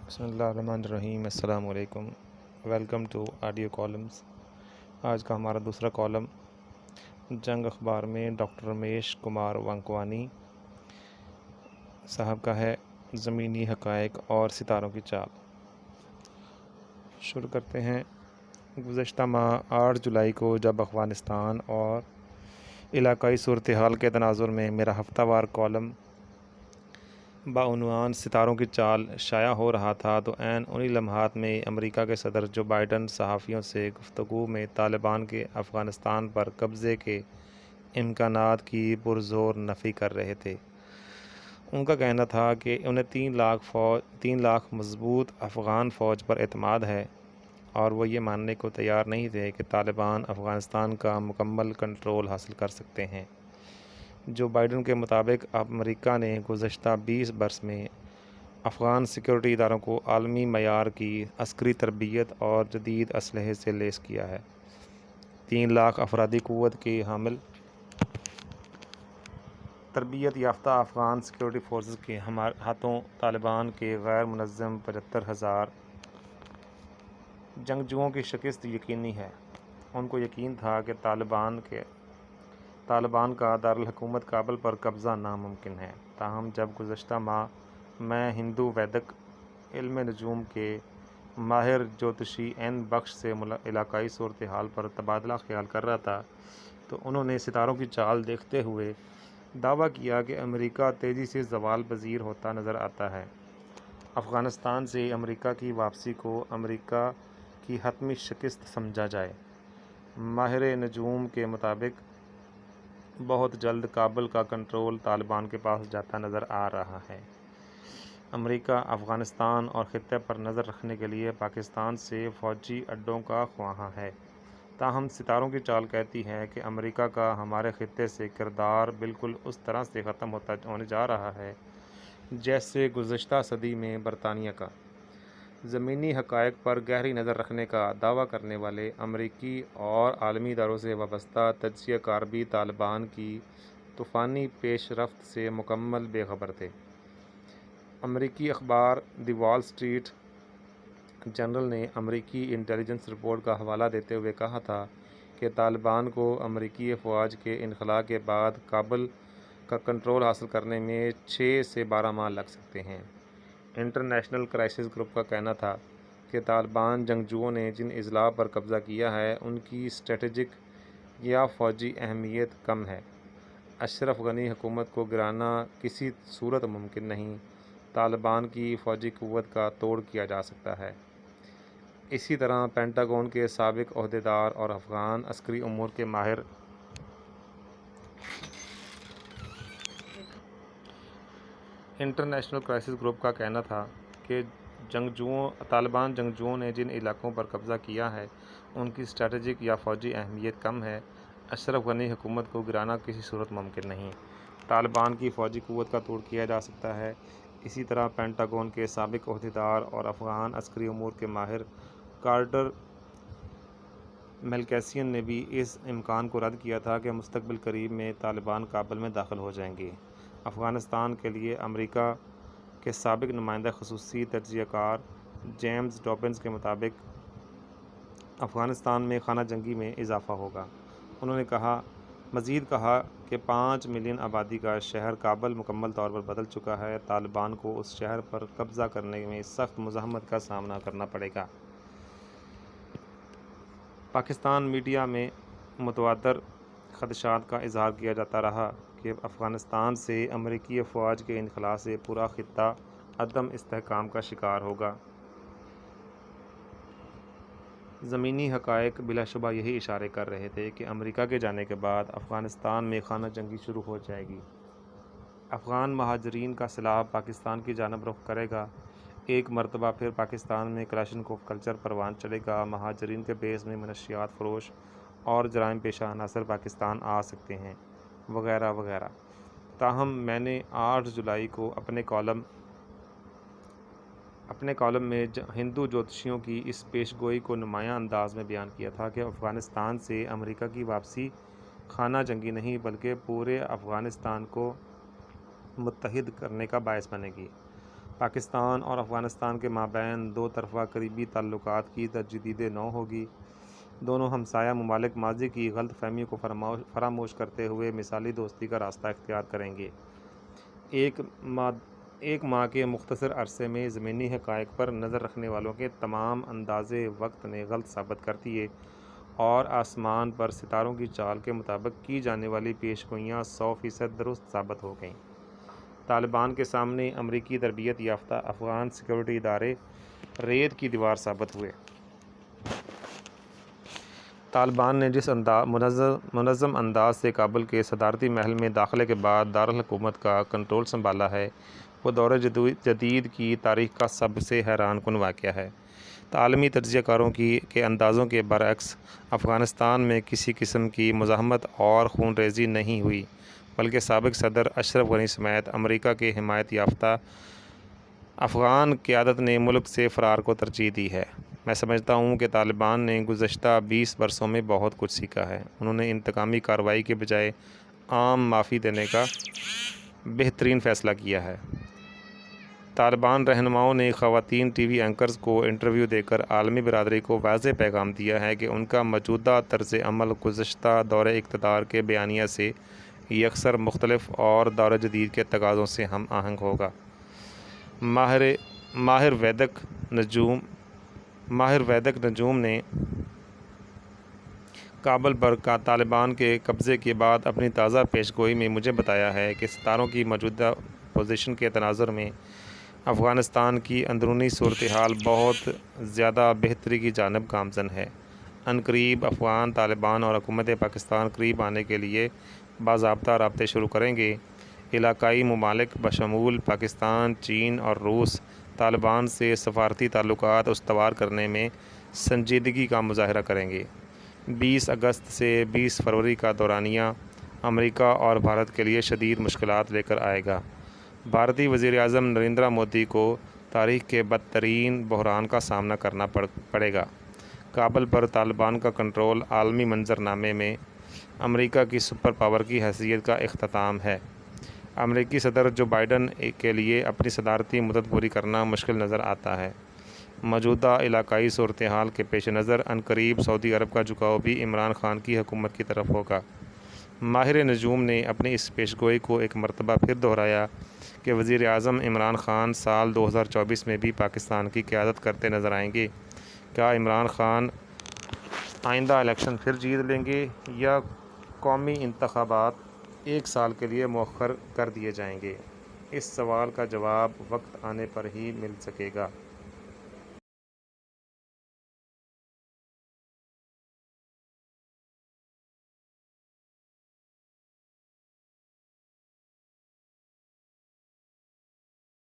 بسم اللہ الرحمن الرحیم۔ السلام علیکم، ویلکم ٹو آڈیو کالمز۔ آج کا ہمارا دوسرا کالم جنگ اخبار میں ڈاکٹر رمیش کمار وانکوانی صاحب کا ہے، زمینی حقائق اور ستاروں کی چال۔ شروع کرتے ہیں۔ گزشتہ ماہ 8 جولائی کو جب افغانستان اور علاقائی صورتحال کے تناظر میں میرا ہفتہ وار کالم بعنوان ستاروں کی چال شائع ہو رہا تھا تو عین انہی لمحات میں امریکہ کے صدر جو بائیڈن صحافیوں سے گفتگو میں طالبان کے افغانستان پر قبضے کے امکانات کی پرزور نفی کر رہے تھے۔ ان کا کہنا تھا کہ انہیں 3 لاکھ مضبوط افغان فوج پر اعتماد ہے، اور وہ یہ ماننے کو تیار نہیں تھے کہ طالبان افغانستان کا مکمل کنٹرول حاصل کر سکتے ہیں۔ جو بائیڈن کے مطابق امریکہ نے گزشتہ 20 برس میں افغان سیکورٹی اداروں کو عالمی معیار کی عسکری تربیت اور جدید اسلحے سے لیس کیا ہے۔ 3 لاکھ افرادی قوت کے حامل تربیت یافتہ افغان سیکورٹی فورسز کے ہاتھوں طالبان کے غیر منظم 75,000 جنگجوؤں کی شکست یقینی ہے۔ ان کو یقین تھا کہ طالبان کا دارالحکومت کابل پر قبضہ ناممکن ہے، تاہم جب گزشتہ ماہ میں ہندو ویدک علم نجوم کے ماہر جوتشی این بخش سے علاقائی صورتحال پر تبادلہ خیال کر رہا تھا تو انہوں نے ستاروں کی چال دیکھتے ہوئے دعویٰ کیا کہ امریکہ تیزی سے زوال پذیر ہوتا نظر آتا ہے۔ افغانستان سے امریکہ کی واپسی کو امریکہ کی حتمی شکست سمجھا جائے۔ ماہر نجوم کے مطابق بہت جلد کابل کا کنٹرول طالبان کے پاس جاتا نظر آ رہا ہے۔ امریکہ افغانستان اور خطے پر نظر رکھنے کے لیے پاکستان سے فوجی اڈوں کا خواہاں ہے، تاہم ستاروں کی چال کہتی ہے کہ امریکہ کا ہمارے خطے سے کردار بالکل اس طرح سے ختم ہونے جا رہا ہے جیسے گزشتہ صدی میں برطانیہ کا۔ زمینی حقائق پر گہری نظر رکھنے کا دعویٰ کرنے والے امریکی اور عالمی اداروں سے وابستہ تجزیہ کار بھی طالبان کی طوفانی پیش رفت سے مکمل بے خبر تھے۔ امریکی اخبار دی وال اسٹریٹ جرنل نے امریکی انٹیلی جنس رپورٹ کا حوالہ دیتے ہوئے کہا تھا کہ طالبان کو امریکی افواج کے انخلاء کے بعد کابل کا کنٹرول حاصل کرنے میں 6 سے 12 ماہ لگ سکتے ہیں۔ انٹرنیشنل کرائسس گروپ کا کہنا تھا کہ طالبان جنگجوؤں نے جن اضلاع پر قبضہ کیا ہے ان کی اسٹریٹجک یا فوجی اہمیت کم ہے۔ اشرف غنی حکومت کو گرانا کسی صورت ممکن نہیں۔ طالبان کی فوجی قوت کا توڑ کیا جا سکتا ہے۔ اسی طرح پینٹاگون کے سابق عہدیدار اور افغان عسکری امور کے ماہر انٹرنیشنل کرائسس گروپ کا کہنا تھا کہ طالبان جنگجوؤں نے جن علاقوں پر قبضہ کیا ہے ان کی اسٹریٹجک یا فوجی اہمیت کم ہے۔ اشرف غنی حکومت کو گرانا کسی صورت ممکن نہیں۔ طالبان کی فوجی قوت کا توڑ کیا جا سکتا ہے۔ اسی طرح پینٹاگون کے سابق عہدیدار اور افغان عسکری امور کے ماہر کارٹر میلکیسین نے بھی اس امکان کو رد کیا تھا کہ مستقبل قریب میں طالبان کابل میں داخل ہو جائیں گے۔ افغانستان کے لیے امریکہ کے سابق نمائندہ خصوصی تجزیہ کار جیمز ڈوبنس کے مطابق افغانستان میں خانہ جنگی میں اضافہ ہوگا۔ انہوں نے مزید کہا کہ 5 ملین آبادی کا شہر کابل مکمل طور پر بدل چکا ہے۔ طالبان کو اس شہر پر قبضہ کرنے میں سخت مزاحمت کا سامنا کرنا پڑے گا۔ پاکستان میڈیا میں متواتر خدشات کا اظہار کیا جاتا رہا کہ افغانستان سے امریکی افواج کے انخلاء سے پورا خطہ عدم استحکام کا شکار ہوگا۔ زمینی حقائق بلا شبہ یہی اشارے کر رہے تھے کہ امریکہ کے جانے کے بعد افغانستان میں خانہ جنگی شروع ہو جائے گی۔ افغان مہاجرین کا سیلاب پاکستان کی جانب رخ کرے گا۔ ایک مرتبہ پھر پاکستان میں کلاشنکوف کلچر پروان چڑھے گا۔ مہاجرین کے بیس میں منشیات فروش اور جرائم پیشہ عناصر پاکستان آ سکتے ہیں، وغیرہ وغیرہ۔ تاہم میں نے 8 جولائی کو اپنے کالم میں ہندو جوتشیوں کی اس پیش گوئی کو نمایاں انداز میں بیان کیا تھا کہ افغانستان سے امریکہ کی واپسی خانہ جنگی نہیں بلکہ پورے افغانستان کو متحد کرنے کا باعث بنے گی۔ پاکستان اور افغانستان کے مابین دو طرفہ قریبی تعلقات کی تجدید نو ہوگی۔ دونوں ہمسایہ ممالک ماضی کی غلط فہمیوں کو فراموش کرتے ہوئے مثالی دوستی کا راستہ اختیار کریں گے۔ ایک ماہ کے مختصر عرصے میں زمینی حقائق پر نظر رکھنے والوں کے تمام اندازے وقت نے غلط ثابت کر دیے اور آسمان پر ستاروں کی چال کے مطابق کی جانے والی پیشگوئیاں 100% درست ثابت ہو گئیں۔ طالبان کے سامنے امریکی تربیت یافتہ افغان سیکورٹی ادارے ریت کی دیوار ثابت ہوئے۔ طالبان نے جس منظم انداز سے کابل کے صدارتی محل میں داخلے کے بعد دارالحکومت کا کنٹرول سنبھالا ہے، وہ دور جدید کی تاریخ کا سب سے حیران کن واقعہ ہے۔ عالمی تجزیہ کاروں کے اندازوں کے برعکس افغانستان میں کسی قسم کی مزاحمت اور خون ریزی نہیں ہوئی، بلکہ سابق صدر اشرف غنی سمیت امریکہ کے حمایت یافتہ افغان قیادت نے ملک سے فرار کو ترجیح دی ہے۔ میں سمجھتا ہوں کہ طالبان نے گزشتہ 20 برسوں میں بہت کچھ سیکھا ہے۔ انہوں نے انتقامی کارروائی کے بجائے عام معافی دینے کا بہترین فیصلہ کیا ہے۔ طالبان رہنماؤں نے خواتین ٹی وی اینکرز کو انٹرویو دے کر عالمی برادری کو واضح پیغام دیا ہے کہ ان کا موجودہ طرز عمل گزشتہ دور اقتدار کے بیانیہ سے یکسر مختلف اور دور جدید کے تقاضوں سے ہم آہنگ ہوگا۔ ماہر ویدک نجوم نے کابل پر طالبان کے قبضے کے بعد اپنی تازہ پیشگوئی میں مجھے بتایا ہے کہ ستاروں کی موجودہ پوزیشن کے تناظر میں افغانستان کی اندرونی صورتحال بہت زیادہ بہتری کی جانب گامزن ہے۔ عنقریب افغان طالبان اور حکومت پاکستان قریب آنے کے لیے باضابطہ رابطے شروع کریں گے۔ علاقائی ممالک بشمول پاکستان، چین اور روس طالبان سے سفارتی تعلقات استوار کرنے میں سنجیدگی کا مظاہرہ کریں گے۔ 20 اگست سے 20 فروری کا دورانیہ امریکہ اور بھارت کے لیے شدید مشکلات لے کر آئے گا۔ بھارتی وزیر اعظم نریندر مودی کو تاریخ کے بدترین بحران کا سامنا کرنا پڑے گا۔ کابل پر طالبان کا کنٹرول عالمی منظرنامے میں امریکہ کی سپر پاور کی حیثیت کا اختتام ہے۔ امریکی صدر جو بائیڈن کے لیے اپنی صدارتی مدت پوری کرنا مشکل نظر آتا ہے۔ موجودہ علاقائی صورتحال کے پیش نظر عنقریب سعودی عرب کا جھکاؤ بھی عمران خان کی حکومت کی طرف ہوگا۔ ماہر نجوم نے اپنی اس پیشگوئی کو ایک مرتبہ پھر دہرایا کہ وزیر اعظم عمران خان سال 2024 میں بھی پاکستان کی قیادت کرتے نظر آئیں گے۔ کیا عمران خان آئندہ الیکشن پھر جیت لیں گے یا قومی انتخابات 1 سال کے لیے مؤخر کر دیے جائیں گے؟ اس سوال کا جواب وقت آنے پر ہی مل سکے گا۔